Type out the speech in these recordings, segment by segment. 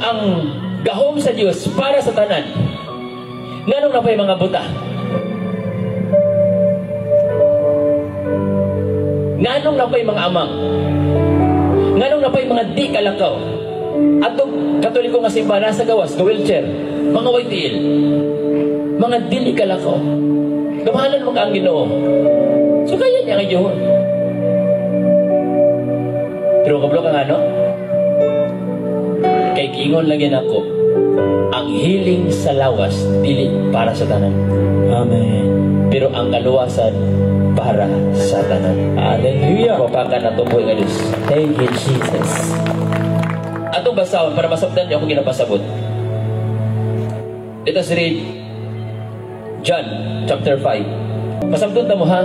ang gahom sa Dios para sa tanan. Nganong na pa'y mga buta? Nganong na pa'y mga amang? Nganong na pa'y mga di kalakaw? Atong Katoliko nga simbahan nasa gawas, ka-wheelchair, mga white-tail, mga dili kalakaw. Gamahalan mo ka ang Ginoo. So kaya niya nga yun. Pero kablo ka nga, no? Kay kingon lagi ako, ang healing sa lawas, dili para sa tanan. Amen. Pero ang kaluwasan, para sa tanan. Hallelujah. Papakan na tumboy nga Diyos. Thank you, Jesus. Atong basahon, para masabdan niyo ako ginapasabot. Let us read John chapter 5. Pasabton ta mo ha,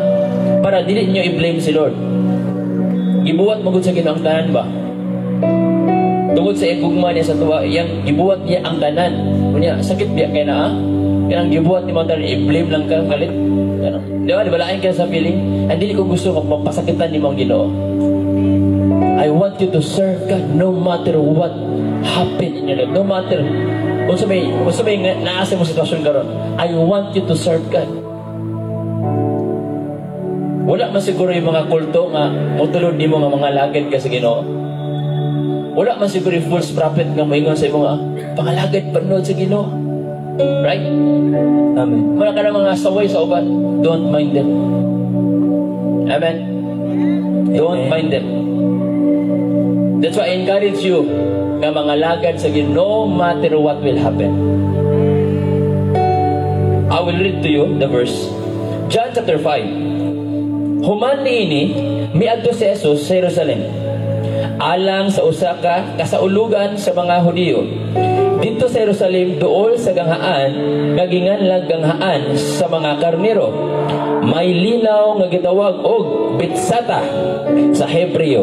para dili niyo i-blame si Lord. Gibuhat mo gud sa Ginoo ang tanan ba? Tungod sa igugma niya sa tuwa, iyang gibuhat niya ang tanan. Kunya sakit biya kay na ha? Kaya ang gibuhat ni mo tanan i-blame lang ka kalit. Ano? Di ba? Di ba lain ka sa feeling? Hindi ko gusto kung mapasakitan ni mong Ginoo. I want you to serve God no matter what happened in your life. No matter kung sabay naasa mo sitwasyon karon. I want you to serve God. Wala man siguro yung mga kulto nga mutulod ni mo nga mga lagad ka sa Ginoo. Wala man siguro yung false prophet nga moingon sa imo nga pangalagad panood sa Ginoo. Right? Amen. Muna ka na mga saway sa uban. Don't mind them. Amen. Don't mind them. That's why I encourage you nga mga lagad sa Ginoo no matter what will happen. I will read to you the verse. John chapter 5. Human niini miadto si Jesus sa Jerusalem. Alang sa usa ka kasaulugan sa mga Hudiyo. Dito sa Jerusalem, duol sa ganghaan, kagingan lang ganghaan sa mga karnero. May linaw nga gitawag og Betsata sa Hebreo.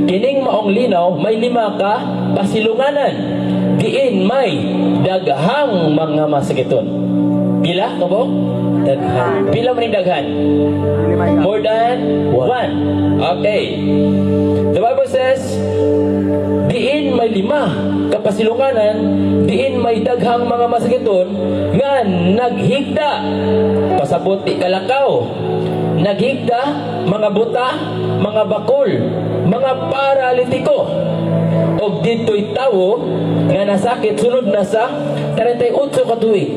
Kining maong linaw, may 5 ka pasilunganan. Diin may daghang mga masakiton. Pila ka po? Daghan. Pila man yung daghan? More than 1. Okay. The Bible says, diin may 5 kapasilunganan, diin may daghang mga masakiton, nga naghigda, pasabot di kalakaw, naghigda, mga buta, mga bakol, mga paralitiko, o dito'y tawo, nga nasakit, sunod na sa 38 katuig.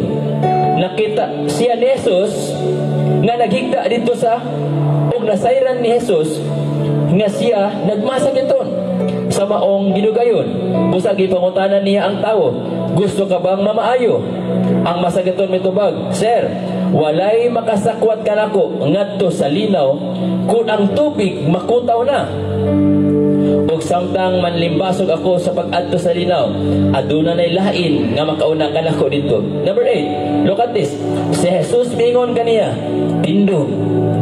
Nakita siya ni Jesus nga naghigda dito sa og nasayran ni Jesus nga siya nagmasakiton sa maong gidugayon. Busa gipangutanan niya ang tawo, gusto ka bang mamaayo? Ang masakiton mitubag, Sir, walay makasakwat kanako ngadto sa linaw kun ang tubig makutaw na. Og samtang manlimbasog ako sa pag-adto sa linaw, aduna nay lain nga makauna kanako dito. Number 8, look at this. Si Jesus mingon kaniya, tindog,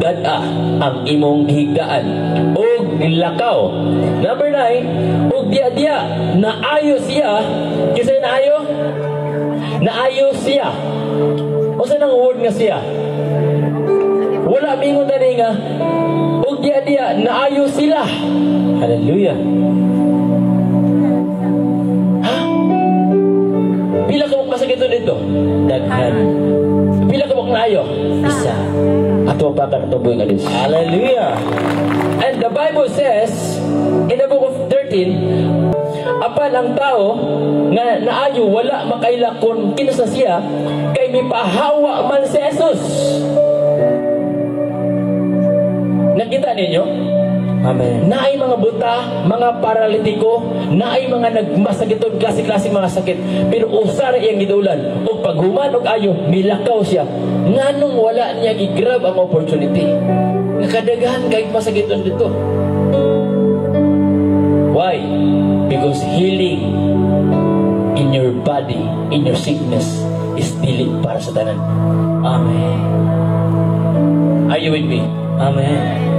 dad-a ang imong higdaan og lakaw. Number 9, og dia-dia naayo siya. Kisay naayo? Naayo siya. O sa nang word nga siya? Wala mingon tani nga og dia-dia naayo sila. Hallelujah. Ha? Pila ka mong masakito dito? Daghan. Pila ka mong naayo? Isa. Ato pa ka natuboy nga Diyos. Hallelujah. And the Bible says in the book of 13, apan ang tao nga naayo wala makailakon kinsa siya kay mipahawa man si Jesus. Nakita ninyo? Amen. Naay mga buta, mga paralitiko, naay mga nagmasakiton, klase-klase mga sakit. Pero usara iyang gidulan. O paghuman og ayo, milakaw siya. Nganong wala niya gigrab ang opportunity. Nakadagahan kahit masakiton dito. Why? Because healing in your body, in your sickness, is healing para sa tanan. Amen. Are you with me? Amen.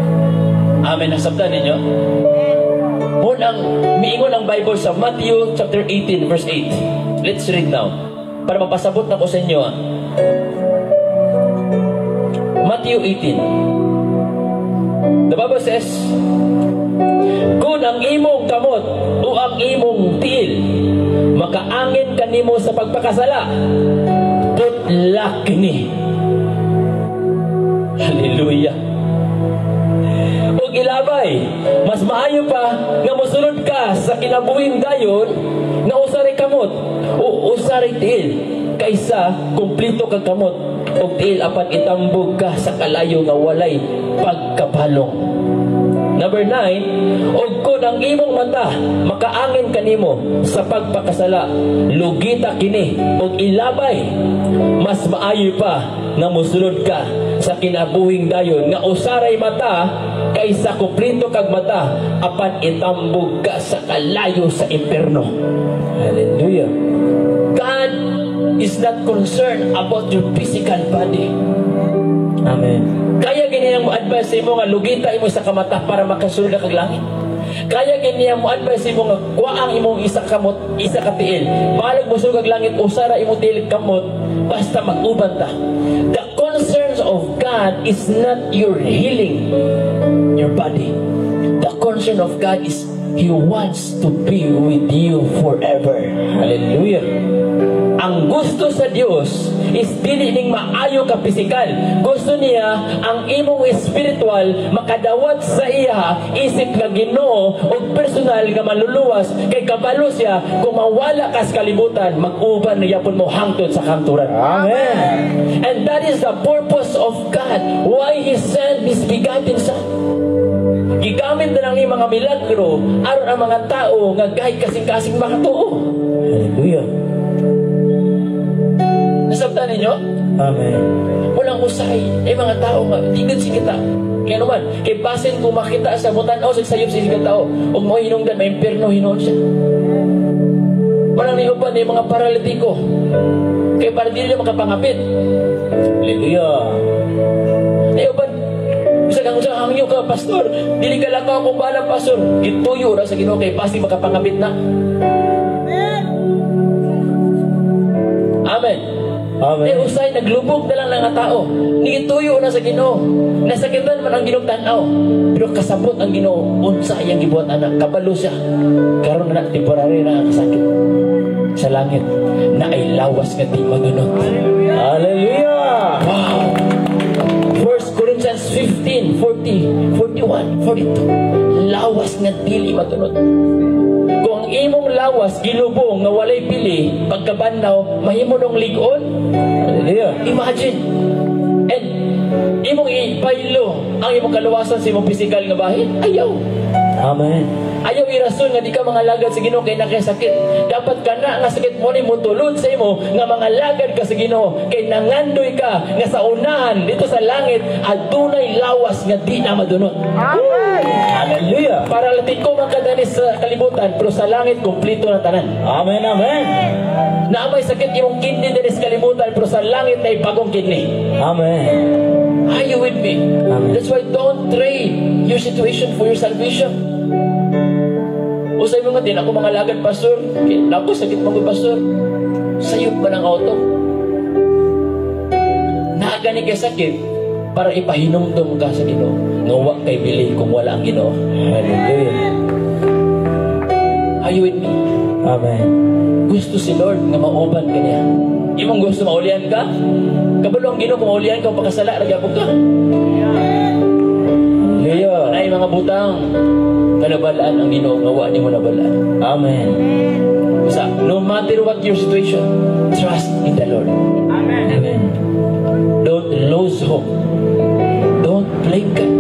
Amen. Nasabtan ninyo? Miingon ang Bible sa Matthew chapter 18 verse 8. Let's read now. Para mapasabot na ko sa inyo. Matthew 18. The Bible says, kung ang imong kamot o ang imong tiil makaang nimo sa pagpakasala, putla kini. Hallelujah. Ug ilabay, mas maayo pa nga mosunod ka sa kinabuhing dayon nga usaray kamot o usaray tiil kaysa kumplito kag kamot ug tiil apan itambog ka sa kalayo nga walay pagkabalong. Number 9, ug kung ang imong mata makaangin kanimo sa pagpakasala, lugita kini ug ilabay, mas maayo pa nga mosunod ka sa kinabuhing dayon nga usaray mata kaysa kumplito kag mata apan itambog ka sa kalayo sa impierno. Hallelujah. God is not concerned about your physical body. Amen. Kaya ganyan mo advice sa imo nga lugita imo sa kamata para makasulod kag langit. Kaya ganyan mo advice sa imo nga kuha ang imong isa kamot, isa ka tiil. Balag mo sulod kag langit usara imo tiil kamot basta mag-uban ta. The concerns of God is not your healing your body. The concern of God is He wants to be with you forever. Hallelujah. Ang gusto sa Dios is dili ning maayo ka pisikal. Gusto niya ang imong spiritual makadawat sa iya isip nga Ginoo ug personal nga maluluwas kay kabalo siya kung mawala ka sa kalibutan mag-uban niya pud mo hangtod sa kanturan. Amen. And that is the purpose of God why He sent His begotten Son. Gigamit na lang ni mga milagro aron ang mga tao nga gay kasing-kasing makatuo. Hallelujah. Nasabtan ninyo? Amen. Walang usay. Mga tao nga, tigad si kita. Kaya naman, kay basin kung makita sa mutanaw sa sayop sa sigat tao, huwag mo hinungdan, may impierno hinoon siya. Walang niupan na yung mga paralitiko. Kaya para di nila makapangapit. Hallelujah. Niupan, bisa kang hangyo ka, pastor. Dili ka lang kung balang, pastor. Ituyo na sa Ginoo kay pasti makapangapit na. Amen. Amen. Usay naglubog na lang ng tao. Nigituyo na sa Ginoo. Nasakitan man ang Ginoo tanaw. Pero kasabot ang Ginoo unsa iyang gibuhat anak. Kabalo siya. Karon na temporary na kasakit sa langit na ay lawas nga di magunot. Hallelujah. Wow. 1 Corinthians 15, 40, 41, 42. Lawas nga dili magunot. Kung ang imong lawas gilubong nga walay pili pagkabanlaw mahimo nung ligon. Hallelujah. Imagine. And imong ipaylo ang imong kaluwasan sa imong physical nga bahin. Ayaw. Amen. Ayaw irason nga di ka mga lagad sa Ginoo kay nakasakit. Dapat kana nga sakit mo ni mutulod sa imo nga mga lagad ka sa Ginoo kay nangandoy ka nga sa unahan dito sa langit adunay lawas nga di na madunot. Amen. Hallelujah. Para latiko man kadani sa kalibutan pero sa langit kumpleto na tanan. Amen. Amen. Na may sakit imong kidney dinhi sa kalibutan pero sa langit ay bagong kidney. Amen. Are you with me? Amen. That's why don't trade your situation for your salvation. Usay mo nga din ako mga lagad, pastor. Naku, sakit mo ko, pastor. Sayop ba ng auto? Naagani kay sakit para ipahinumdum ka sa Ginoo. Ngawa kay bili kung wala ang Ginoo. Hallelujah. Are you with me? Amen. Gusto si Lord nga mauban ka niya. Imong gusto maulian ka? Kabalo ang Ginoo kung maulian ka o pakasala, nagyapog ka. Hallelujah. Nay mga butang, kanabalaan ang Ginoo, ngawa ni mo nabalaan. Amen. Basta, no matter what your situation, trust in the Lord. Amen. Amen. Don't lose hope. Don't blame God.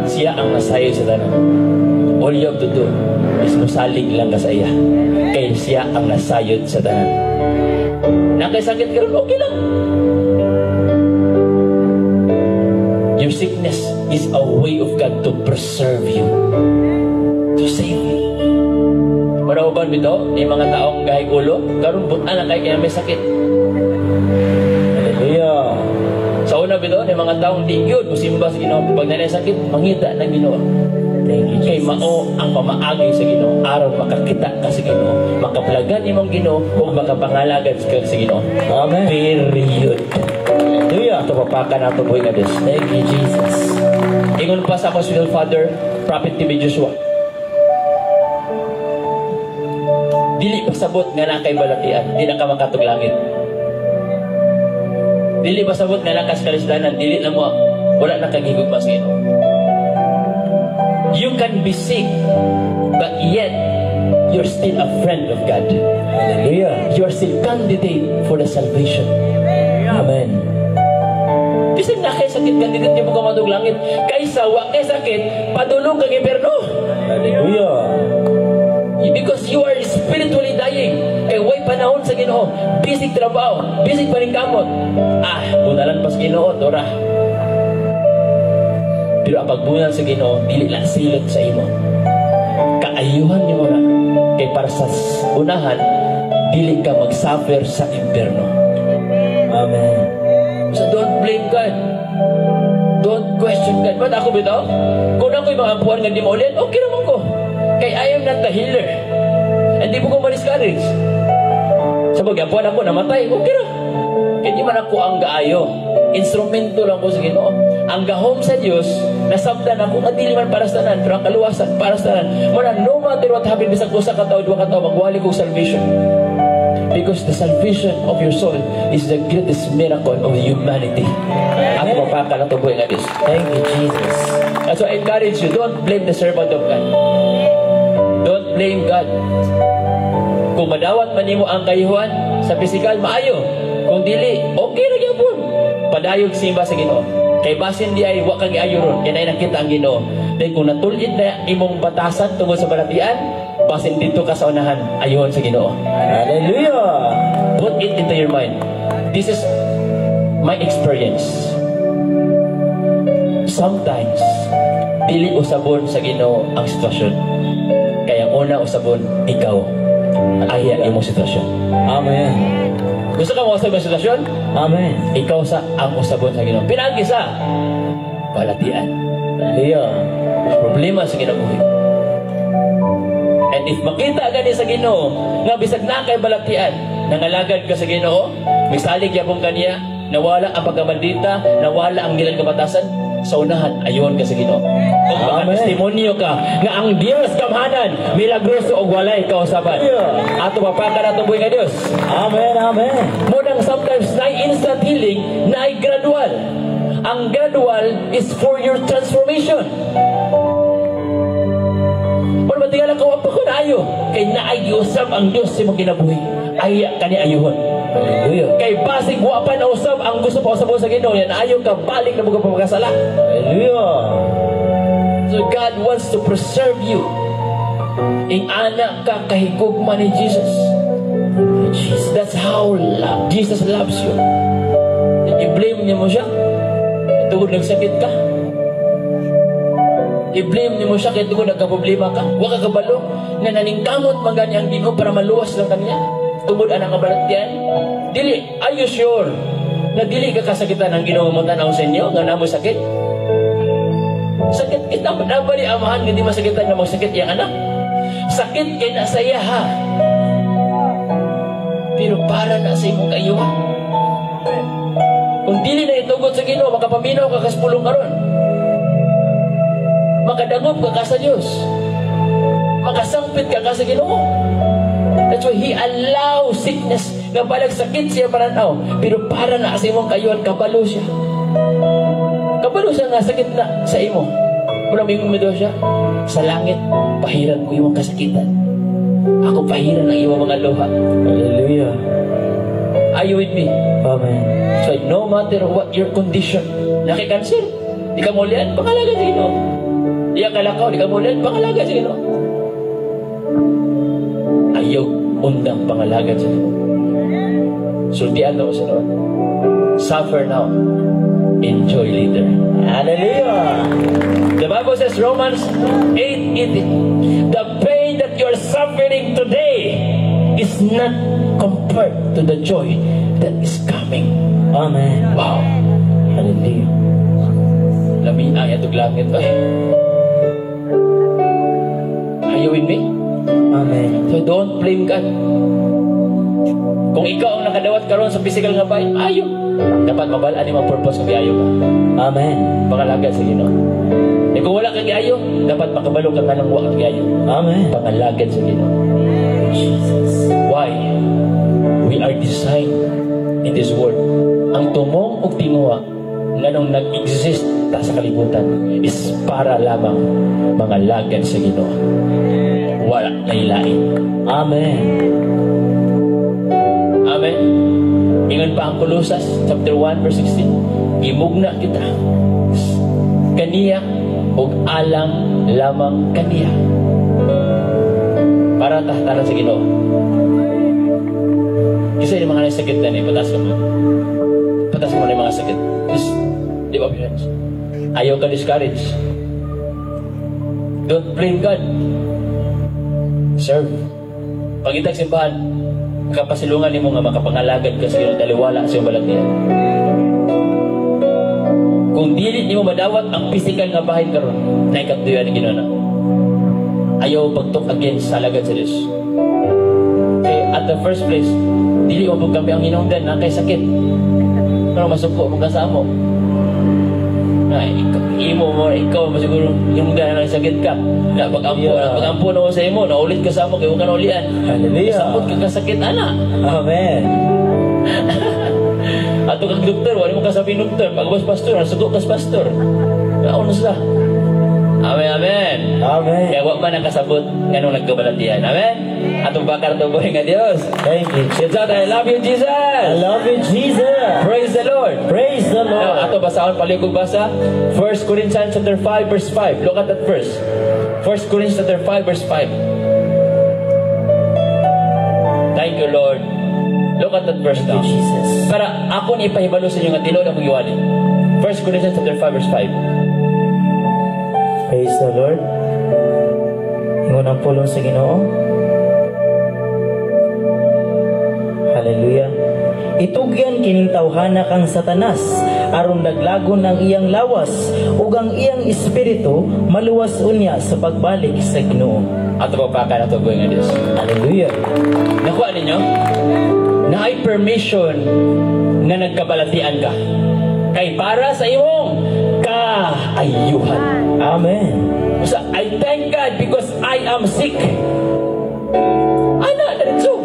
Siya ang nasayod sa tanan. All you have to do is musalig lang ka sa iya. Kaya siya ang nasayod sa tanan. Nakasakit ka rin, okay lang. Your sickness is a way of God to preserve you, to save you. Para uban bito, yung mga taong kahit ulo, karon buta na kaya may sakit. Hallelujah. Sa una bito, yung mga taong di yun, musimba sa Ginoo, pag nanay sakit, mangita ng Ginoo. Kay mao ang pamaagi sa Ginoo, aron makakita ka sa Ginoo, makaplagan imong Ginoo, o makapangalagan ka sa Ginoo. Amen. Period. Hallelujah. Ito papakan nato buhay nga Diyos. Thank you, Jesus. Ingon pa sa Apostle Father, Prophet T.B. Joshua. dili pasabot nga na kay balatian, di na ka makatog langit. Dili pasabot nga na kas kalisdanan, dili na mo, wala na kagigog pa sa Ginoo. You can be sick, but yet you're still a friend of God. Hallelujah. You're still candidate for the salvation. Amen. Kasi na kay sakit candidate niya pagkamatog langit. Kaysa wa kay sakit, padulong kang impyerno. Hallelujah. Because you are spiritually dying. Kay way panahon sa Ginoo. Bisig trabaho, bisig paningkamot. Bunalan pas Ginoo, Dora. Pero ang pagbunan sa Ginoo, dili lang silot sa imo. Kaayuhan niyo na. Kay para sa unahan, dili ka mag-suffer sa impyerno. Amen. So don't blame God. Don't question God. Ba't ako bitaw? Kung ako'y mga ampuan nga di maulit, okay naman ko. Kay I am not the healer. Hindi po ko ma-discourage. Sa pag-ampuan ako, namatay, okay na. Kaya di man ako ang gaayo. Instrumento lang ko sa Ginoo. Ang gahom sa Diyos, nasabdan ako nga dili man para sa tanan, pero ang kaluwasan para sa tanan. Muna, no matter what happened, bisag ko sa katao, duwa katao, magwali kong salvation. Because the salvation of your soul is the greatest miracle of humanity. Ako mapakala ito buhay nga Diyos. Thank you, Jesus. And so I encourage you, don't blame the servant of God. Don't blame God. Kung madawat man nimo ang kayuhan sa pisikal, maayo. Kung dili, okay na gyapon. Padayog simba sa Ginoo. Kay basin di ay wa kang giayo ron, kay nay nakita ang Ginoo. Dahil kung natulid na imong batasan tungod sa balatian, basin dito ka sa unahan, ayon sa Ginoo. Hallelujah! Put it into your mind. This is my experience. Sometimes, dili usabon sa Ginoo ang sitwasyon. Kaya ang una usabon, ikaw. Aya imong sitwasyon. Amen. Gusto ka mausab ang sitwasyon? Amen. Ikaw sa ang usabon sa Ginoo. Pinagi sa balatian. Hallelujah. Problema sa kinabuhi. And if makita gani sa Ginoo nga bisag na kay balatian, nangalagad ka sa Ginoo, misalig yapon kaniya, nawala ang pagkamaldita, nawala ang gilang kabatasan, sa unahan, ayon ka sa Ginoo. Kung maka-testimonyo ka nga ang Dios kamhanan, milagroso o walay kausaban. Ato mapaka na tuboy nga Dios. Amen, amen. Munang sometimes na instant healing, na gradual. Ang gradual is for your transformation. Pero matingala ka wapa ko na ayo. Kay naay giusab ang Dios sa mga kinabuhi. Aya ka ni ayuhon. Hallelujah. Kay basig wa pa na usab ang gusto pa usab sa Ginoo, yan ayo ka balik na mga pagkasala. Hallelujah. So God wants to preserve you. Ing anak ka kahigugma ni Jesus. That's how Jesus loves you. I-blame niya mo siya. Tungod nagsakit ka. I-blame niyo mo siya kaya tungod nagka-problema ka. Huwag ka kabalo na naningkamot magani ang Ginoo para maluwas lang kanya. Tungod anang kabalatian. Dili, are you sure na dili ka kasakitan ang Ginoo mo tanaw sa inyo nga namo sakit? Sakit kita ba ni amahan nga di masakitan na magsakit yang anak? Sakit kay na saya ha. Pero para na sa imong kayuhan. Kung dili na itugot sa Ginoo, makapaminaw ka kaspulong karon. Makadangop ka sa Diyos. Makasangpit ka sa Ginoo. That's why He allows sickness na balag sakit siya paranaw. Pero para na sa imong kayuhan, kabalo siya. Kabalo siya nga sakit na sa imo. Muna may umido siya. Sa langit, pahiran ko yung kasakitan. Ako pahiran ang iyong mga luha. Hallelujah. Are you with me? Amen. So no matter what your condition, nakikanser, di ka mulian, pangalaga sa Ginoo. Di ka kalakaw, di ka mulian, pangalaga sa Ginoo. Ayaw undang pangalaga sa Ginoo. Sultian mo sa Lord. Suffer now. Enjoy later. Hallelujah. The Bible says, Romans 8:18, the pain that you are suffering today is not compared to the joy that is coming. Amen. Wow. Hallelujah. Lamin ang itong langit. Are you with me? Amen. So don't blame God. Kung ikaw ang nakadawat karon sa physical nga bahay, ayaw. Dapat mabalaan yung purpose kung ayaw ka. Amen. Pangalagad sa Ginoo. E kung wala kang ayaw, dapat makabalo ka ng wala kang ayaw. Amen. Pangalagad sa Ginoo. Jesus. tumong ug tinguha nganong nag-exist ta sa kalibutan is para lamang mga lagad sa Ginoo. Wala lain-lain. Amen. Amen. Ingon pa ang Colossus chapter 1 verse 16. Gimugna kita kaniya ug alang lamang kaniya. Para tahtaran sa Ginoo. Isa yung mga sakit na ni patas mo. Patas mo na yung mga sakit. Di ba, friends? Ayaw ka discourage. Don't blame God. Serve. Pag-itag simbahan, kapasilungan ni mo nga makapangalagad ka sa iyong daliwala sa iyong balatian. Kung dili ni mo madawat ang physical nga bahay karon, naikatuyan ni Ginoo na. Ayaw pagtok against sa alagad sa Diyos. Okay, at the first place, dili mo kami ang hinungdan na kay sakit. Pero masuko mo kasama. Na ikaw masiguro yung gana ng sakit ka na pag-ampo na sa imo na ulit kasama kayo ka na ulian. Hallelujah. Samot ka kasakit ana. Amen. Ato kang doktor wala mo kasabi doktor pag pastor nasugo kas pastor kaon sila. Amen, amen. Amen. Kaya wag man nakasabot nganong nagkabalatian. Amen. Atong bakar to buhay nga Dios. Thank you. Shout out, I love you Jesus. I love you, Jesus. Praise the Lord. Praise the Lord. Now, ato basahon paligog basa 1 Corinthians chapter 5 verse 5. Look at that verse. 1 Corinthians chapter 5 verse 5. Thank you, Lord. Look at that verse now. Jesus. Para ako ni ipahibalo sa inyo nga tinuod ang giwali. 1 Corinthians chapter 5 verse 5. Praise the Lord. Ingon ang pulong sa Ginoo. Hallelujah. Itugyan kining tawhana kang Satanas aron daglagon ang iyang lawas ug ang iyang espiritu maluwas unya sa pagbalik sa Ginoo. Ato papakan ato buhay nga Dios. Hallelujah. Nakuha ninyo? Na ay permission na nagkabalatian ka. Kay para sa imong kaayuhan. Amen. So, I thank God because I am sick. Ana, diretso.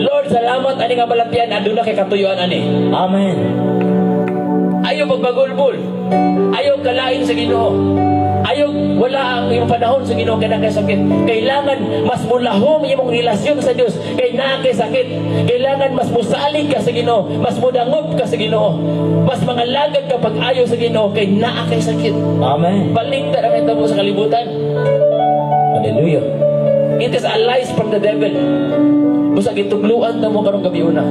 Lord, salamat ani nga balatian aduna kay katuyuan ani. Amen. Ayaw pagbagulbul. Ayaw kalain sa Ginoo. Ayaw wala ang iyong panahon sa Ginoo kaya kay sakit. Kailangan mas mulahom imong relasyon sa Dios kay na kay sakit. Kailangan mas musalig ka sa Ginoo, mas mudangop ka sa Ginoo. Mas mangalagad ka pag ayaw sa Ginoo kay naa kay sakit. Amen. Baligtad ang ito mo sa kalibutan. Hallelujah. It is a lies from the devil. Busa gitugluan na mo karong gabi una.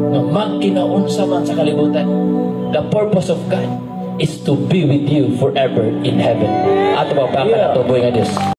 Na magkinaunsa man sa kalibutan. The purpose of God is to be with you forever in heaven. Ato ba pa ato buhay nga Diyos.